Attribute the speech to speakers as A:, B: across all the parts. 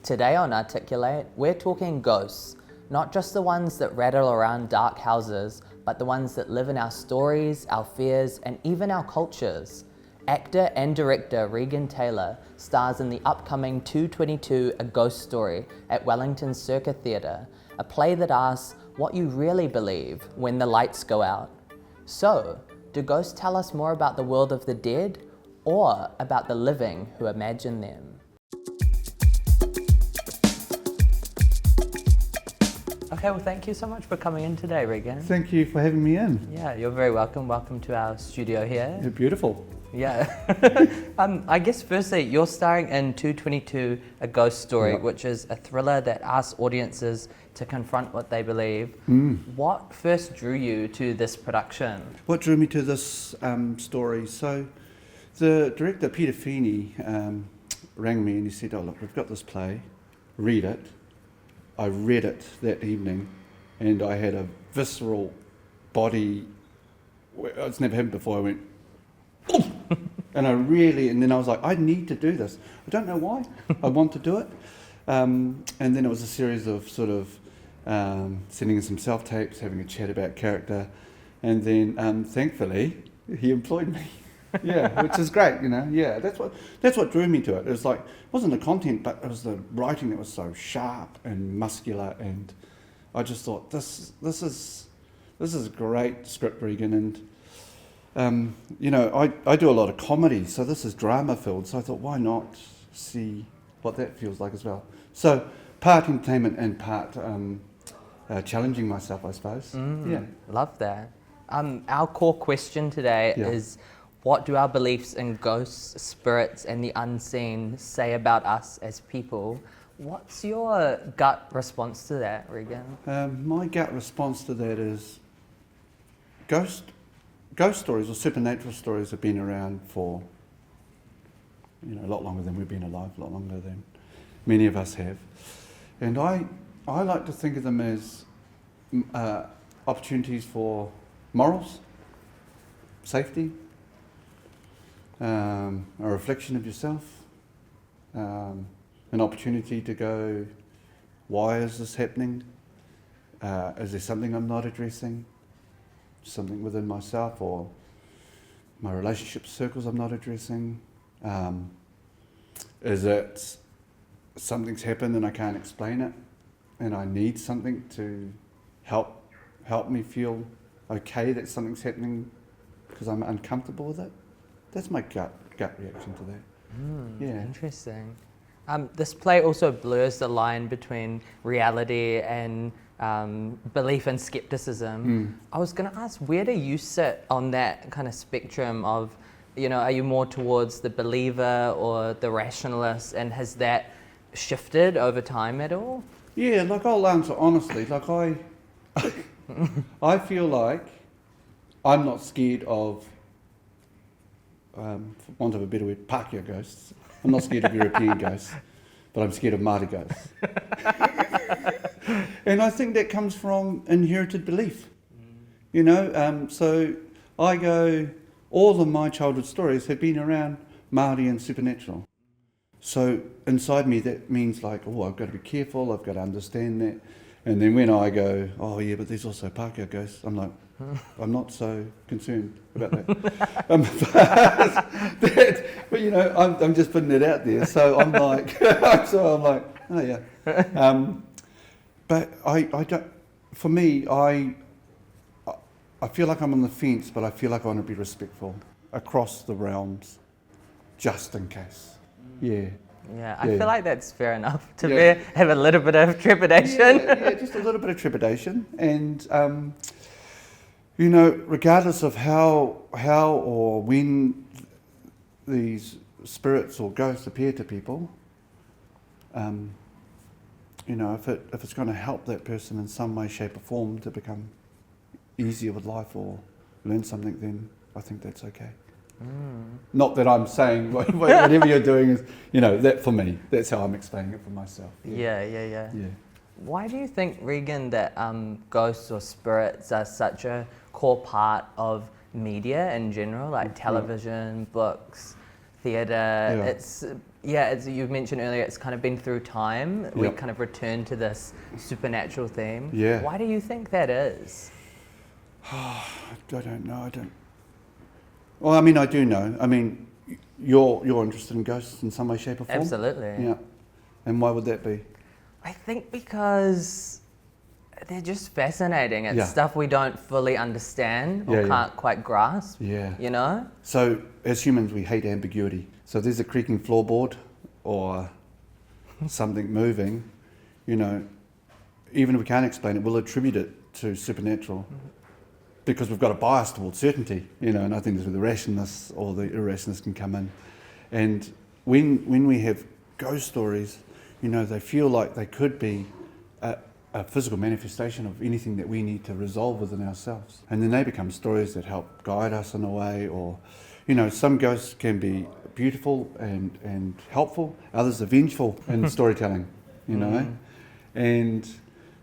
A: Today on Articulate, we're talking ghosts, not just the ones that rattle around dark houses, but the ones that live in our stories, our fears, and even our cultures. Actor and director Regan Taylor stars in the upcoming 222 A Ghost Story at Wellington's Circa Theatre, a play that asks what you really believe when the lights go out. So, do ghosts tell us more about the world of the dead, or about the living who imagine them? Okay, well, thank you so much for coming in today, Regan.
B: Thank you for having me in.
A: Yeah, you're very welcome. Welcome to our studio here.
B: You're beautiful.
A: Yeah. I guess firstly, you're starring in 222 A Ghost Story,
B: Yep.
A: which is a thriller that asks audiences to confront what they believe. What first drew you to this production?
B: What drew me to this story? So, the director, Peter Feeney, rang me and he said, "Oh, look, we've got this play, read it." I read it that evening and I had a visceral body, it's never happened before, I went, "Oh!" and then I was like, I need to do this. I don't know why, I want to do it. And then it was a series of sort of sending in some self-tapes, having a chat about character, and then thankfully he employed me. Yeah, which is great, you know. Yeah, that's what drew me to it. It was like, it wasn't the content, but it was the writing that was so sharp and muscular, and I just thought this is a great script, Regan. And you know, I do a lot of comedy, so this is drama filled. So I thought, why not see what that feels like as well? So part entertainment and part challenging myself, I suppose. Yeah,
A: Love that. Our core question today is, what do our beliefs in ghosts, spirits, and the unseen say about us as people? What's your gut response to that, Regan?
B: My gut response to that is ghost stories or supernatural stories have been around for, you know, a lot longer than we've been alive, a lot longer than many of us have. And I like to think of them as opportunities for morals, safety, a reflection of yourself, an opportunity to go, why is this happening? Is there something I'm not addressing? Something within myself or my relationship circles I'm not addressing? Is it something's happened and I can't explain it and I need something to help me feel okay that something's happening because I'm uncomfortable with it? That's my gut reaction to that. Yeah.
A: Interesting. This play also blurs the line between reality and belief and skepticism. I was going to ask, where do you sit on that kind of spectrum of, you know, are you more towards the believer or the rationalist, and has that shifted over time at all?
B: Yeah, like I'll answer honestly, like I feel like I'm not scared of, for want of a better word, Pākehā ghosts. I'm not scared of European ghosts, but I'm scared of Māori ghosts. And I think that comes from inherited belief. You know, so I go, all of my childhood stories have been around Māori and supernatural. So inside me that means like, oh, I've got to be careful, I've got to understand that. And then when I go, oh yeah, but there's also Pākehā ghosts, I'm like, I'm not so concerned about that. But you know, I'm just putting it out there. So I'm like, oh yeah. But I don't. For me, I feel like I'm on the fence, but I feel like I want to be respectful across the realms, just in case. Yeah.
A: Yeah, I feel like that's fair enough to have a little bit of trepidation.
B: Yeah, just a little bit of trepidation, and you know, regardless of how or when these spirits or ghosts appear to people, you know, if it's going to help that person in some way, shape, or form to become easier with life or learn something, then I think that's okay. Not that I'm saying whatever you're doing is, you know, that for me, that's how I'm explaining it for myself.
A: Yeah. Why do you think, Regan, that ghosts or spirits are such a core part of media in general, like television, books, theatre? It's, yeah, as you mentioned earlier, it's kind of been through time. We
B: Yep.
A: kind of return to this supernatural theme.
B: Yeah.
A: Why do you think that is?
B: I don't know. Well, I mean, I do know. I mean, you're interested in ghosts in some way, shape, or form.
A: Absolutely.
B: Yeah. And why would that be?
A: I think because they're just fascinating. It's
B: Yeah.
A: stuff we don't fully understand or
B: Yeah.
A: can't quite grasp.
B: Yeah.
A: You know?
B: So as humans, we hate ambiguity. So if there's a creaking floorboard or something moving, even if we can't explain it, we'll attribute it to supernatural because we've got a bias towards certainty, and I think that's where the rationness or the irrationalness can come in. And when we have ghost stories, they feel like they could be a physical manifestation of anything that we need to resolve within ourselves. And then they become stories that help guide us in a way, or, some ghosts can be beautiful and helpful, others are vengeful in storytelling, And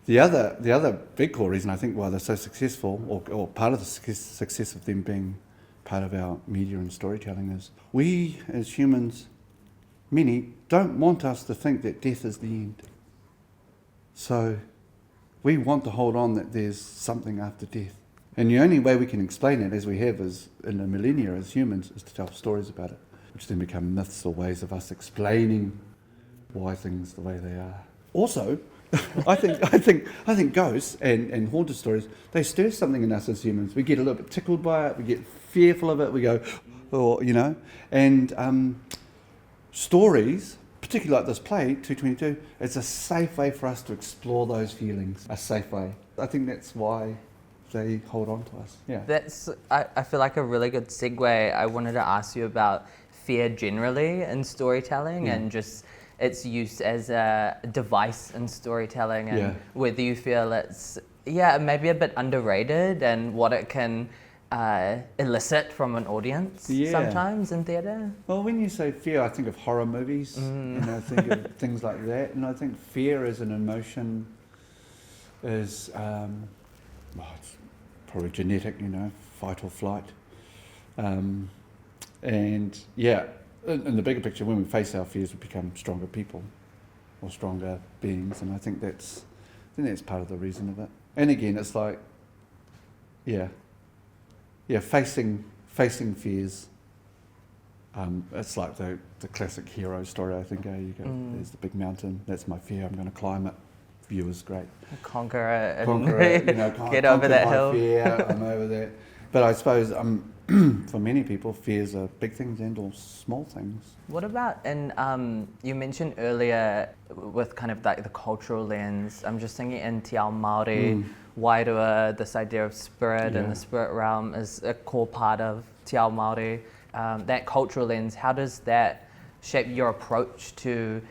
B: the other big core reason I think why they're so successful, or part of the success of them being part of our media and storytelling, is we as humans, many, don't want us to think that death is the end. So we want to hold on that there's something after death. And the only way we can explain it, as we have as in the millennia as humans, is to tell stories about it, which then become myths or ways of us explaining why things the way they are. Also, I think ghosts and haunted stories, they stir something in us as humans. We get a little bit tickled by it, we get fearful of it, we go, and stories, particularly like this play, 222, it's a safe way for us to explore those feelings, a safe way. I think that's why they hold on to us. Yeah.
A: That's, I feel like a really good segue. I wanted to ask you about fear generally in storytelling and just its use as a device in storytelling, and whether you feel it's, maybe a bit underrated and what it can elicit from an audience sometimes in theatre.
B: Well, when you say fear, I think of horror movies, and I think of things like that, and I think fear as an emotion is, it's probably genetic, fight or flight. And in the bigger picture, when we face our fears, we become stronger people or stronger beings, and I think that's part of the reason of it. And again, it's like, facing fears. It's like the classic hero story, I think. You go, there's the big mountain, that's my fear, I'm going to climb it. View is great.
A: Conquer it,
B: get
A: over that hill.
B: Fear, I'm over that. But I suppose for many people, fears are big things and or small things.
A: What about, and you mentioned earlier with kind of like the cultural lens, I'm just thinking in Te Ao Māori, Wairua, this idea of spirit and the spirit realm is a core part of Te Ao Māori. That cultural lens, how does that shape your approach to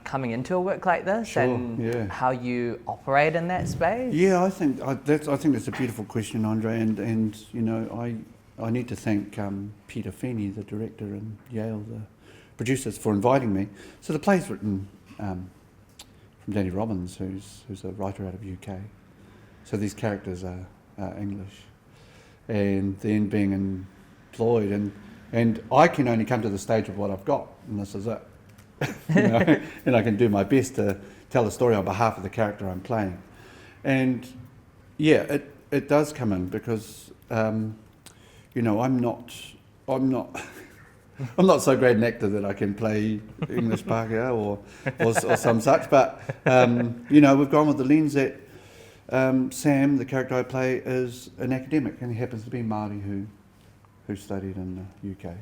A: coming into a work like this and how you operate in that space?
B: Yeah, I think that's a beautiful question, Andre, and I need to thank Peter Feeney, the director, and Yale, the producers, for inviting me. So the play's written from Danny Robbins, who's a writer out of UK. So these characters are English, and then being employed, and I can only come to the stage of what I've got, and this is it. And I can do my best to tell the story on behalf of the character I'm playing. And it does come in because I'm not so great an actor that I can play English Pākehā or some such, but we've gone with the lens that Sam, the character I play, is an academic, and he happens to be Māori who studied in the UK.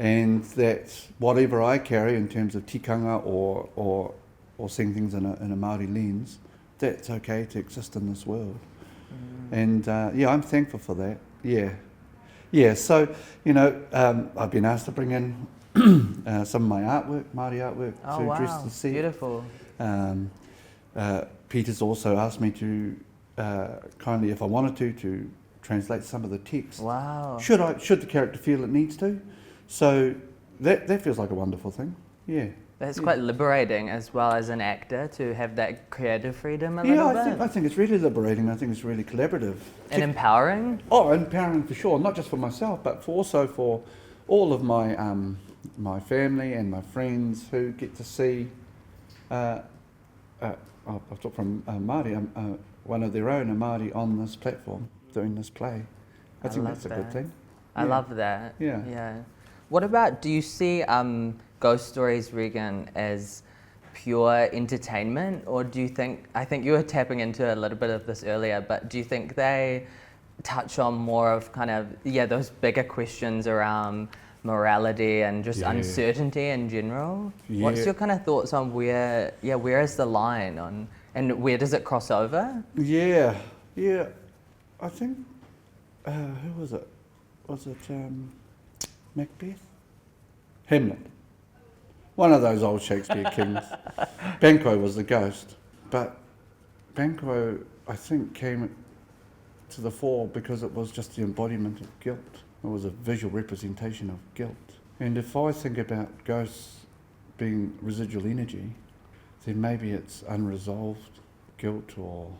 B: And that whatever I carry in terms of tikanga or seeing things in a Māori lens, that's okay to exist in this world. And I'm thankful for that. So I've been asked to bring in some of my artwork, Māori artwork, to address the set.
A: Beautiful.
B: Peter's also asked me to kindly, if I wanted to translate some of the text.
A: Wow.
B: Should the character feel it needs to? So that feels like a wonderful thing. Yeah.
A: That's quite liberating as well as an actor to have that creative freedom a little bit.
B: I think it's really liberating. I think it's really collaborative.
A: And empowering?
B: Oh, empowering for sure. Not just for myself, but also for all of my my family and my friends who get to see, I've talked from Māori, one of their own, a Māori on this platform doing this play. I think that's a good thing.
A: I love that.
B: Yeah.
A: What about, do you see ghost stories, Regan, as pure entertainment, or do you think, I think you were tapping into a little bit of this earlier, but do you think they touch on more of kind of, those bigger questions around morality and just uncertainty in general? What's your kind of thoughts on where is the line on, and where does it cross over?
B: Yeah, I think, who was it? Was it Macbeth? Hamlet. One of those old Shakespeare kings. Banquo was the ghost, but Banquo, I think, came to the fore because it was just the embodiment of guilt. It was a visual representation of guilt. And if I think about ghosts being residual energy, then maybe it's unresolved guilt or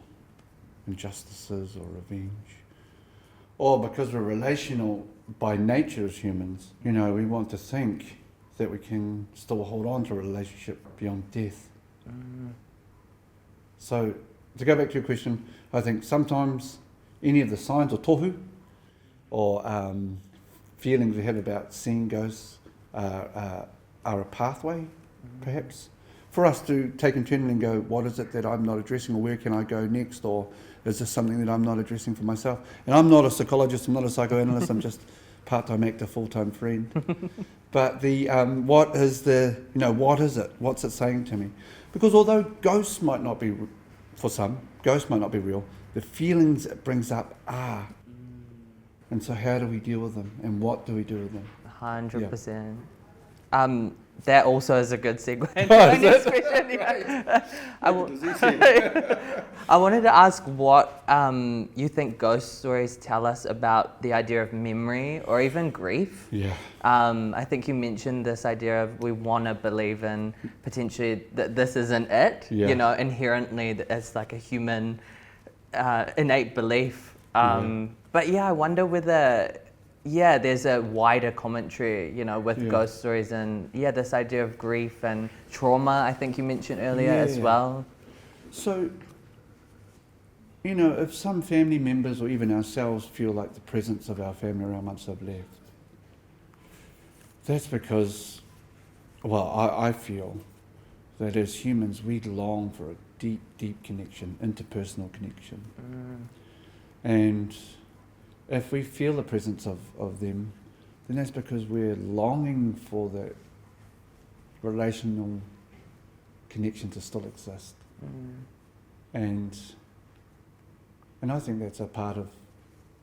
B: injustices or revenge. Or because we're relational by nature as humans, we want to think that we can still hold on to a relationship beyond death. So, to go back to your question, I think sometimes any of the signs or tohu or feelings we have about seeing ghosts are a pathway, perhaps, for us to take internally and go, what is it that I'm not addressing, or where can I go next, or is this something that I'm not addressing for myself? And I'm not a psychologist, I'm not a psychoanalyst, I'm just part-time actor, full-time friend. But the what is it? What's it saying to me? Because although ghosts might not be, for some, ghosts might not be real, the feelings it brings up are. And so how do we deal with them, and what do we do with them?
A: 100%. That also is a good segue into my next question. I wanted to ask what you think ghost stories tell us about the idea of memory or even grief.
B: Yeah.
A: I think you mentioned this idea of we want to believe in potentially that this isn't it.
B: Yeah.
A: Inherently it's like a human innate belief. But I wonder whether there's a wider commentary, with ghost stories and this idea of grief and trauma, I think you mentioned earlier as well.
B: So, if some family members or even ourselves feel like the presence of our family around once they've left, that's because, I feel that as humans we long for a deep, deep connection, interpersonal connection. And if we feel the presence of them, then that's because we're longing for that relational connection to still exist. And I think that's a part of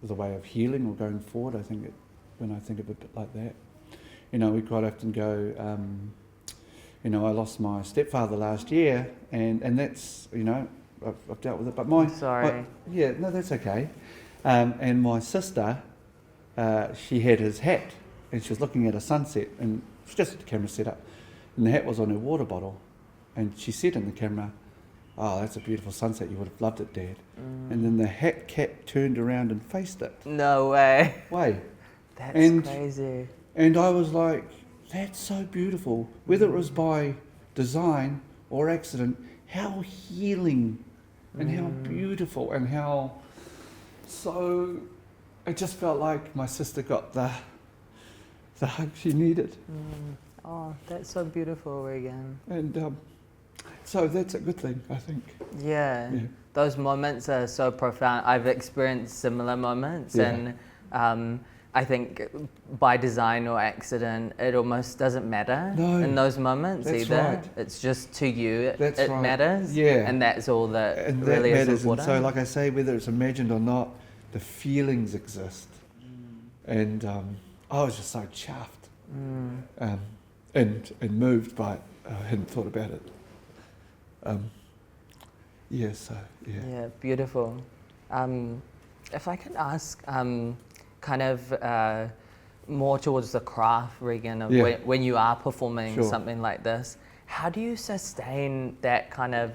B: the way of healing or going forward. I think when I think of it a bit like that, we quite often go, I lost my stepfather last year, and that's, I've dealt with it. But
A: sorry.
B: No, that's okay. And my sister, she had his hat, and she was looking at a sunset, and it was just a camera set up, and the hat was on her water bottle, and she said in the camera, "Oh, that's a beautiful sunset, you would have loved it, Dad." And then the hat cap turned around and faced it.
A: No way. That's crazy.
B: And I was like, that's so beautiful. Whether it was by design or accident, how healing and how beautiful and how... So it just felt like my sister got the hug she needed.
A: Oh, that's so beautiful, Regan.
B: And so that's a good thing, I think.
A: Yeah. Those moments are so profound. I've experienced similar moments, and I think by design or accident, it almost doesn't matter in those moments either. Right. It's just to you, it matters. Yeah. And that's all that really is important.
B: And so, like I say, whether it's imagined or not, the feelings exist. And I was just so chuffed and moved by it. I hadn't thought about it. Yeah,
A: beautiful. If I can ask, kind of more towards the craft, Regan, of when you are performing something like this, how do you sustain that kind of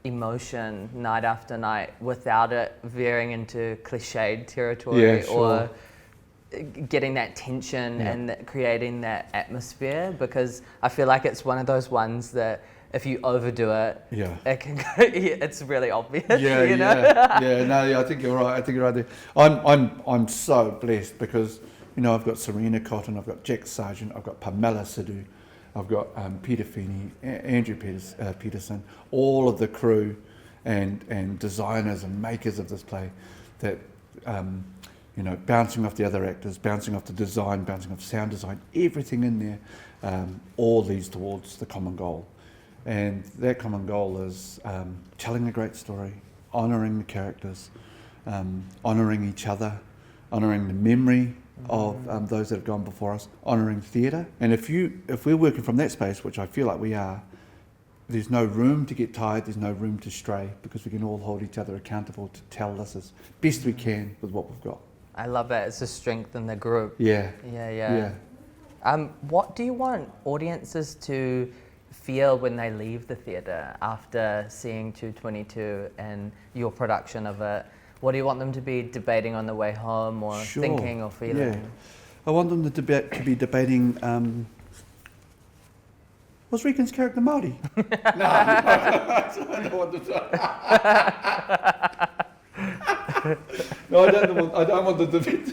A: emotion night after night without it veering into cliched territory? Or getting that tension and creating that atmosphere, because I feel like it's one of those ones that if you overdo it, it can go, it's really obvious. You know?
B: I think you're right. There. I'm so blessed because I've got Serena Cotton, I've got Jack Sargent, I've got Pamela Sidhu, I've got Peter Feeney, Andrew Peterson, all of the crew and designers and makers of this play that bouncing off the other actors, bouncing off the design, bouncing off sound design, everything in there all leads towards the common goal. And that common goal is telling a great story, honouring the characters, honouring each other, honouring the memory of those that have gone before us, honouring theatre. And if we're working from that space, which I feel like we are, there's no room to get tired, there's no room to stray, because we can all hold each other accountable to tell this as best we can with what we've got.
A: I love that. It's a strength in the group.
B: Yeah.
A: What do you want audiences to feel when they leave the theatre after seeing 222 and your production of it? What do you want them to be debating on the way home, or thinking or feeling?
B: Yeah. I want them to be debating, was Regan's character Māori? No, I don't want them to. No, I don't want them to be.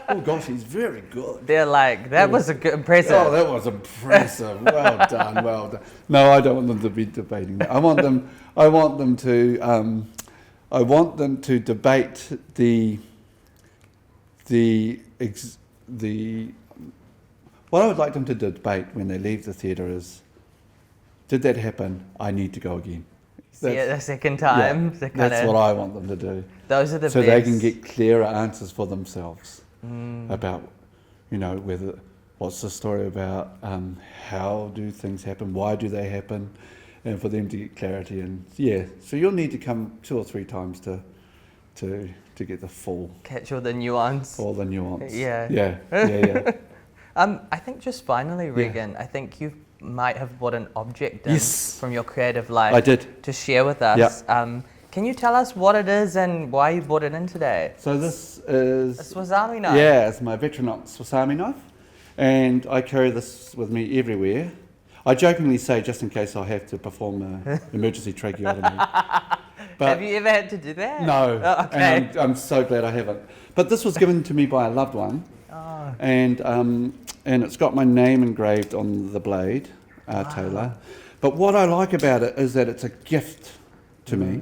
B: Oh gosh, he's very good.
A: They're like, that was impressive.
B: Oh, that was impressive. Well done. No, I don't want them to be debating that. I want them to debate what I would like them to debate when they leave the theatre is, did that happen? I need to go again.
A: The second time.
B: Yeah, that's what I want them to do.
A: Those are the
B: so
A: best.
B: They can get clearer answers for themselves about, what's the story about, how do things happen, why do they happen, and for them to get clarity. And so you'll need to come 2 or 3 times to get the full.
A: Catch all the nuance.
B: All the nuance.
A: Yeah. I think just finally, Regan, I think you might have brought an object in from your creative life.
B: I did.
A: To share with us. Yeah. Can you tell us what it is and why you brought it in today?
B: So this is...
A: a Swiss Army knife.
B: Yeah, it's my Veteran Swiss Army knife. And I carry this with me everywhere. I jokingly say, just in case I have to perform an emergency tracheotomy. But
A: have you ever had to do that?
B: No.
A: Oh, okay.
B: And I'm so glad I haven't. But this was given to me by a loved one.
A: Oh.
B: And it's got my name engraved on the blade, Taylor. But what I like about it is that it's a gift to me.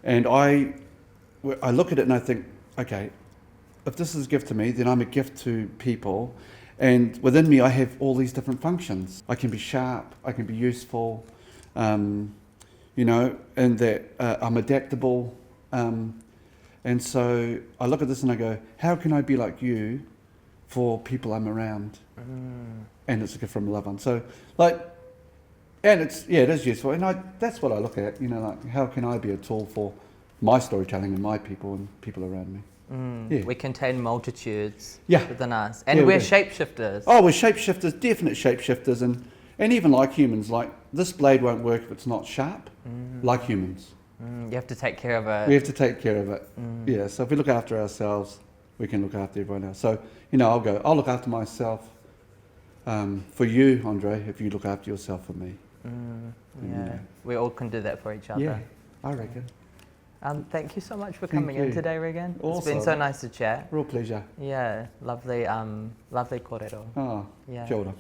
B: And I look at it and I think, okay, if this is a gift to me, then I'm a gift to people. And within me, I have all these different functions. I can be sharp, I can be useful, and that I'm adaptable. And so I look at this and I go, how can I be like you for people I'm around? And it's a gift from a loved one. So, and it is useful. And that's what I look at, how can I be a tool for my storytelling and my people and people around me?
A: We contain multitudes
B: Yeah.
A: within us. And we're shapeshifters.
B: Oh, we're shapeshifters, definite shapeshifters. And even like humans, like this blade won't work if it's not sharp, like humans.
A: You have to take care of it.
B: We have to take care of it. Yeah, so if we look after ourselves, we can look after everyone else. So, I'll look after myself for you, Andre, if you look after yourself for me.
A: We all can do that for each other.
B: Yeah, I reckon.
A: Thank you so much for coming in today, Regan.
B: Awesome.
A: It's been so nice to chat.
B: Real pleasure.
A: Yeah, lovely kōrero.
B: Oh, kia ora.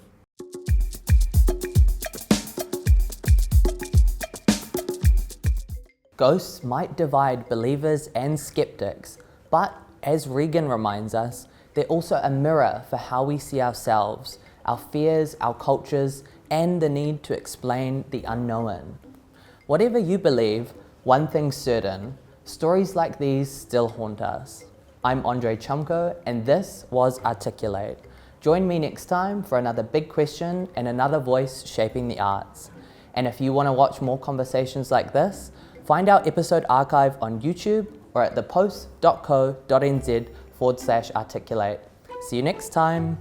A: Ghosts might divide believers and skeptics, but as Regan reminds us, they're also a mirror for how we see ourselves, our fears, our cultures, and the need to explain the unknown. Whatever you believe, one thing's certain, stories like these still haunt us. I'm André Chumko, and this was Articulate. Join me next time for another big question and another voice shaping the arts. And if you want to watch more conversations like this, find our episode archive on YouTube or at thepost.co.nz/articulate. See you next time.